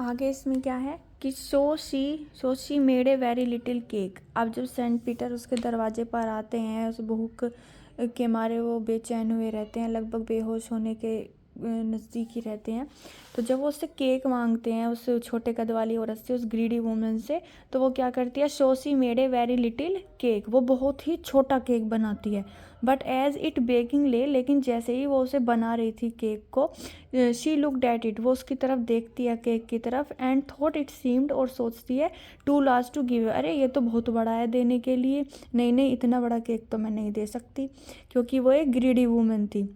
आगे इसमें क्या है कि so she made a very little cake. अब जब सेंट पीटर उसके दरवाजे पर आते हैं, उस भूख के मारे वो बेचैन हुए रहते हैं, लगभग बेहोश होने के नज़दीक ही रहते हैं। तो जब वो उससे केक मांगते हैं, उस छोटे कद वाली औरत से, उस ग्रीडी वूमन से, तो वो क्या करती है, so she made a very little cake, वो बहुत ही छोटा केक बनाती है। बट एज इट बेकिंग लेकिन जैसे ही वो उसे बना रही थी केक को, शी लुकड एट इट, वो उसकी तरफ देखती है, केक की तरफ, एंड थॉट इट सीम्ड, और सोचती है, टू लार्ज टू गिव, अरे ये तो बहुत बड़ा है देने के लिए, नहीं नहीं इतना बड़ा केक तो मैं नहीं दे सकती, क्योंकि वो एक ग्रीडी वूमन थी।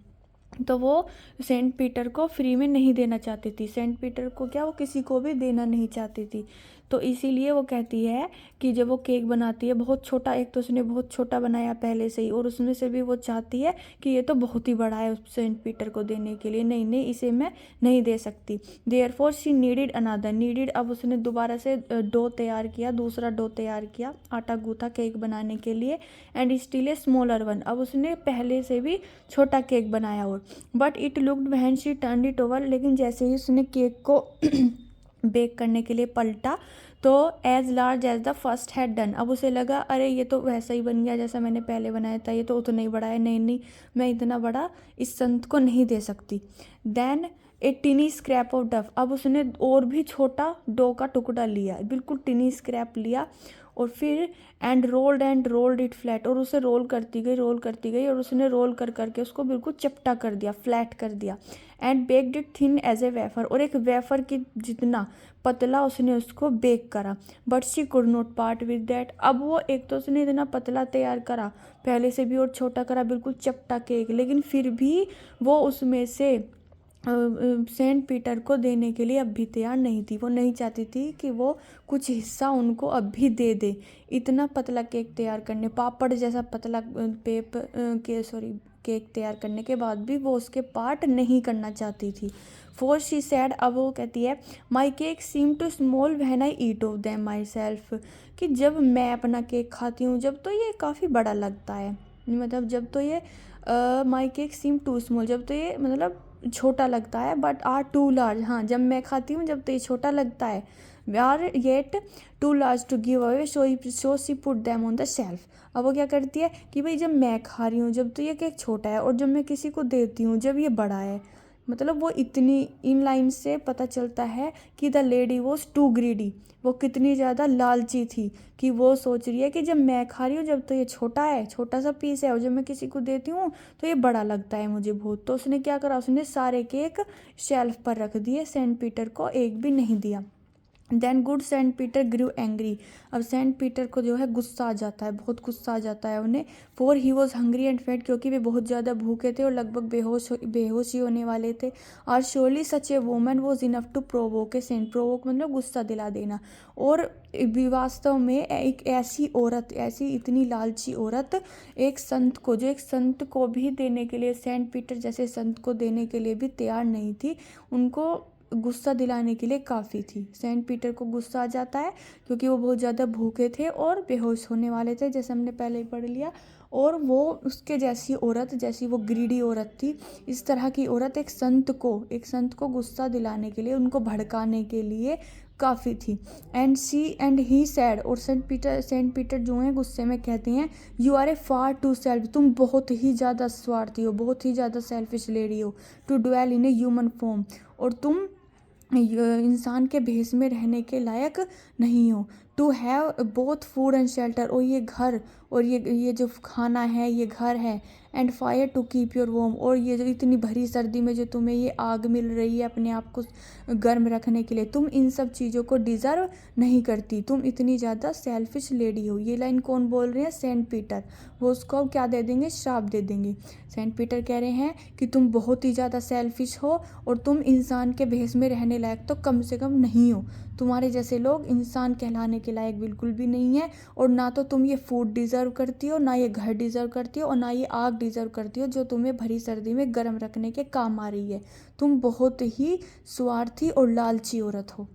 तो वो सेंट पीटर को फ्री में नहीं देना चाहती थी। सेंट पीटर को क्या, वो किसी को भी देना नहीं चाहती थी। तो इसीलिए वो कहती है कि जब वो केक बनाती है बहुत छोटा, एक तो उसने बहुत छोटा बनाया पहले से ही, और उसमें से भी वो चाहती है कि ये तो बहुत ही बड़ा है सेंट पीटर को देने के लिए, नहीं नहीं इसे मैं नहीं दे सकती। Therefore she needed another, needed, अब उसने दोबारा से डो तैयार किया, दूसरा डो तैयार किया, आटा गूथा केक बनाने के लिए, and still a smaller one, अब उसने पहले से भी छोटा केक बनाया। और but it looked when she turned it over, लेकिन जैसे ही उसने केक को बेक करने के लिए पलटा, तो as large as the first had done, अब उसे लगा अरे ये तो वैसा ही बन गया जैसा मैंने पहले बनाया था, ये तो उतना ही बड़ा है, नहीं नहीं मैं इतना बड़ा इस संत को नहीं दे सकती। Then a tiny scrap of dough, अब उसने और भी छोटा डो का टुकड़ा लिया, बिल्कुल टिनी स्क्रैप लिया, और फिर एंड रोल्ड इट फ्लैट, और उसे रोल करती गई, और उसने रोल कर करके उसको बिल्कुल चपटा कर दिया, फ्लैट कर दिया। And baked it thin as a wafer, और एक वेफर की जितना पतला उसने उसको बेक करा। But she could not part with that, अब वो एक तो उसने इतना पतला तैयार करा, पहले से भी और छोटा करा, बिल्कुल चपटा केक, लेकिन फिर भी वो उसमें से सेंट पीटर को देने के लिए अब भी तैयार नहीं थी। वो नहीं चाहती थी कि वो कुछ हिस्सा उनको अब भी दे दे। इतना पतला केक तैयार करने, पापड़ जैसा पतला केक तैयार करने के बाद भी वो उसके पार्ट नहीं करना चाहती थी। फोर शी सैड, अब वो कहती है, my cake seem too small when I eat of them myself, कि जब मैं अपना केक खाती हूँ जब तो ये काफ़ी बड़ा लगता है, मतलब जब तो ये my cake seem too small, जब तो ये मतलब छोटा लगता है, बट आर टू लार्ज, हाँ जब मैं खाती हूँ जब तो ये छोटा लगता है, are yet too large to give away, so she put them on the shelf. अब वो क्या करती है कि भाई जब मैं खा रही हूँ जब तो ये केक छोटा है, और जब मैं किसी को देती हूँ जब ये बड़ा है, मतलब वो इतनी, इन लाइन से पता चलता है कि the lady was too greedy, वो कितनी ज़्यादा लालची थी, कि वो सोच रही है कि जब मैं खा रही हूँ जब तो ये छोटा है, छोटा सा पीस है, और जब मैं किसी को देती हूँ तो ये बड़ा लगता है मुझे बहुत। तो उसने क्या करा, उसने सारे केक शेल्फ पर रख दिए, सेंट पीटर को एक भी नहीं दिया। देन गुड सेंट पीटर ग्रू एंग्री, अब सेंट पीटर को जो है गुस्सा आ जाता है, बहुत गुस्सा आ जाता है उन्हें। For he was hungry and faint, क्योंकि वे बहुत ज़्यादा भूखे थे और लगभग बेहोश ही होने वाले थे। और surely such a woman was enough to provoke a saint, provoke मतलब गुस्सा दिला देना। और वास्तव में एक ऐसी औरत, ऐसी इतनी लालची औरत, एक संत को, जो एक संत को भी देने के लिए, सेंट पीटर जैसे संत को देने के लिए भी तैयार नहीं थी, उनको गुस्सा दिलाने के लिए काफ़ी थी। सेंट पीटर को गुस्सा आ जाता है क्योंकि वो बहुत ज़्यादा भूखे थे और बेहोश होने वाले थे, जैसे हमने पहले ही पढ़ लिया। और वो उसके जैसी औरत, जैसी वो ग्रीडी औरत थी, इस तरह की औरत एक संत को गुस्सा दिलाने के लिए, उनको भड़काने के लिए काफ़ी थी। एंड ही सैड, और सेंट पीटर जो हैं गुस्से में कहते हैं, you are a far too self, तुम बहुत ही ज़्यादा स्वार्थी हो, बहुत ही ज़्यादा सेल्फिश लेडी हो, to dwell in a human form, और तुम इंसान के भेष में रहने के लायक नहीं हो। To have both food and shelter, और ये घर, और ये जो खाना है ये घर है, and fire to keep your warm, और ये जो इतनी भरी सर्दी में जो तुम्हें ये आग मिल रही है अपने आप को गर्म रखने के लिए, तुम इन सब चीज़ों को डिज़र्व नहीं करती, तुम इतनी ज़्यादा सेल्फिश लेडी हो। ये लाइन कौन बोल रहे हैं? Saint Peter. वो उसको क्या दे देंगे? श्राप दे देंगे। सेंट पीटर कह रहे हैं कि तुम बहुत ही ज़्यादा सेल्फिश हो, और तुम इंसान के भेष में रहने लायक तो कम से कम नहीं हो, तुम्हारे जैसे लोग इंसान कहलाने के लायक बिल्कुल भी नहीं है, और ना तो तुम ये फूड डिज़र्व करती हो, ना ये घर डिज़र्व करती हो, और ना ये आग डिज़र्व करती हो जो तुम्हें भरी सर्दी में गर्म रखने के काम आ रही है। तुम बहुत ही स्वार्थी और लालची औरत हो।